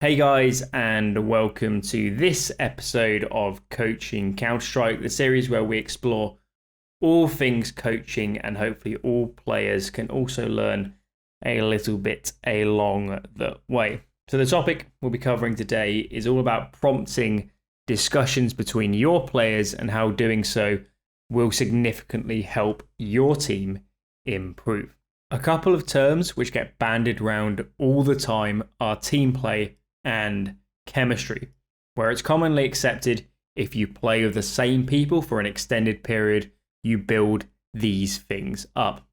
Hey guys, and welcome to this episode of Coaching Counter-Strike, the series where we explore all things coaching and hopefully all players can also learn a little bit along the way. So the topic we'll be covering today is all about prompting discussions between your players and how doing so will significantly help your team improve. A couple of terms which get bandied around all the time are team play and chemistry, where it's commonly accepted if you play with the same people for an extended period, you build these things up.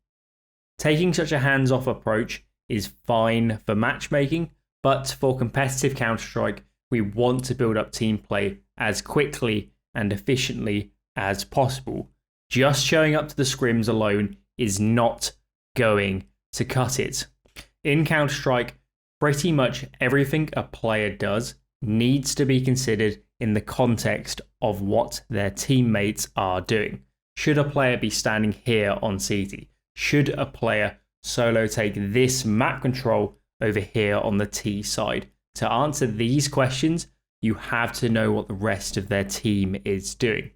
Taking such a hands-off approach is fine for matchmaking, but for competitive Counter-Strike, we want to build up team play as quickly and efficiently as possible. Just showing up to the scrims alone is not going to cut it. In Counter-Strike, pretty much everything a player does needs to be considered in the context of what their teammates are doing. Should a player be standing here on CT? Should a player solo take this map control over here on the T side? To answer these questions, you have to know what the rest of their team is doing.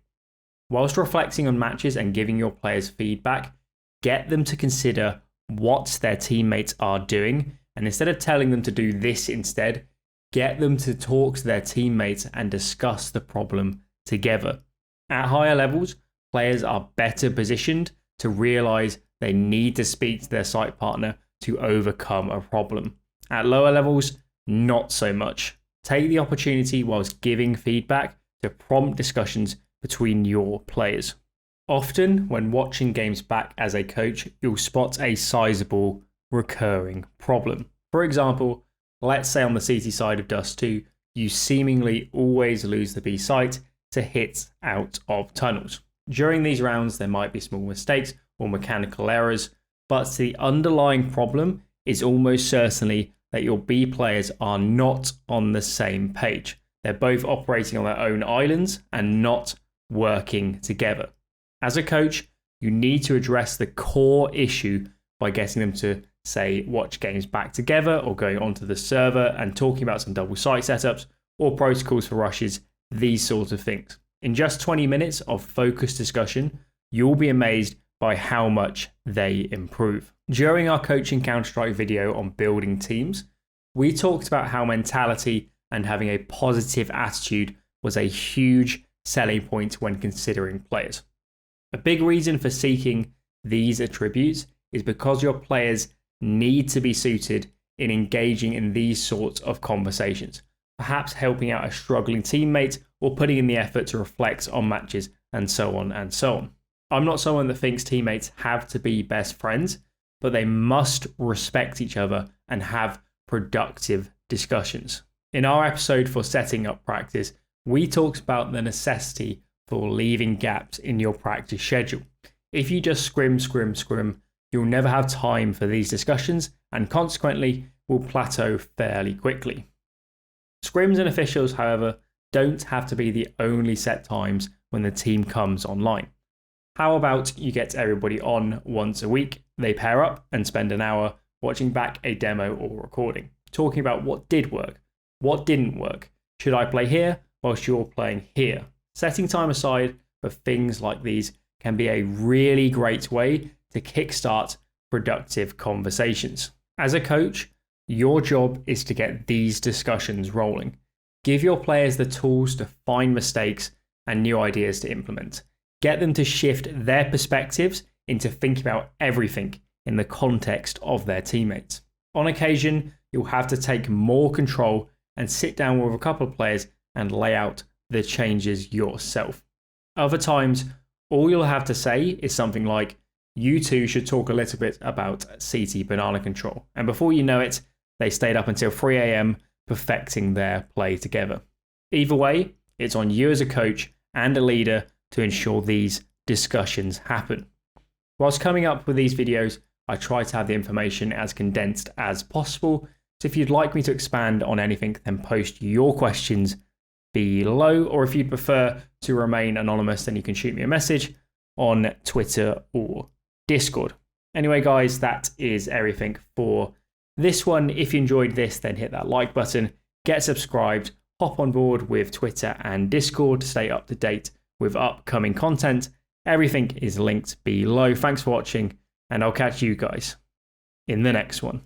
Whilst reflecting on matches and giving your players feedback, get them to consider what their teammates are doing. And instead of telling them to do this instead, get them to talk to their teammates and discuss the problem together. At higher levels, players are better positioned to realize they need to speak to their site partner to overcome a problem. At lower levels, not so much. Take the opportunity whilst giving feedback to prompt discussions between your players. Often, when watching games back as a coach, you'll spot a sizable recurring problem. For example, let's say on the CT side of Dust 2, you seemingly always lose the B site to hit out of tunnels. During these rounds, there might be small mistakes or mechanical errors, but the underlying problem is almost certainly that your B players are not on the same page. They're both operating on their own islands and not working together. As a coach, you need to address the core issue by getting them to, say, watch games back together or going onto the server and talking about some double site setups or protocols for rushes, these sorts of things. In just 20 minutes of focused discussion, you'll be amazed by how much they improve. During our Coaching Counter-Strike video on building teams, we talked about how mentality and having a positive attitude was a huge selling point when considering players. A big reason for seeking these attributes is because your players need to be suited in engaging in these sorts of conversations, perhaps helping out a struggling teammate or putting in the effort to reflect on matches and so on and so on. I'm not someone that thinks teammates have to be best friends, but they must respect each other and have productive discussions. In our episode for setting up practice, we talked about the necessity for leaving gaps in your practice schedule. If you just scrim, you'll never have time for these discussions and consequently will plateau fairly quickly. Scrims and officials, however, don't have to be the only set times when the team comes online. How about you get everybody on once a week, they pair up and spend an hour watching back a demo or recording, talking about what did work, what didn't work, should I play here whilst you're playing here. Setting time aside for things like these can be a really great way to kickstart productive conversations. As a coach, your job is to get these discussions rolling. Give your players the tools to find mistakes and new ideas to implement. Get them to shift their perspectives into thinking about everything in the context of their teammates. On occasion, you'll have to take more control and sit down with a couple of players and lay out the changes yourself. Other times, all you'll have to say is something like, you two should talk a little bit about CT banana control. And before you know it, they stayed up until 3 a.m. perfecting their play together. Either way, it's on you as a coach and a leader to ensure these discussions happen. Whilst coming up with these videos, I try to have the information as condensed as possible. So if you'd like me to expand on anything, then post your questions below, or if you'd prefer to remain anonymous, then you can shoot me a message on Twitter or Discord. Anyway, guys, that is everything for this one. If you enjoyed this, then hit that like button. get subscribed, hop on board with Twitter and Discord to stay up to date with upcoming content. Everything is linked below. Thanks for watching, and I'll catch you guys in the next one.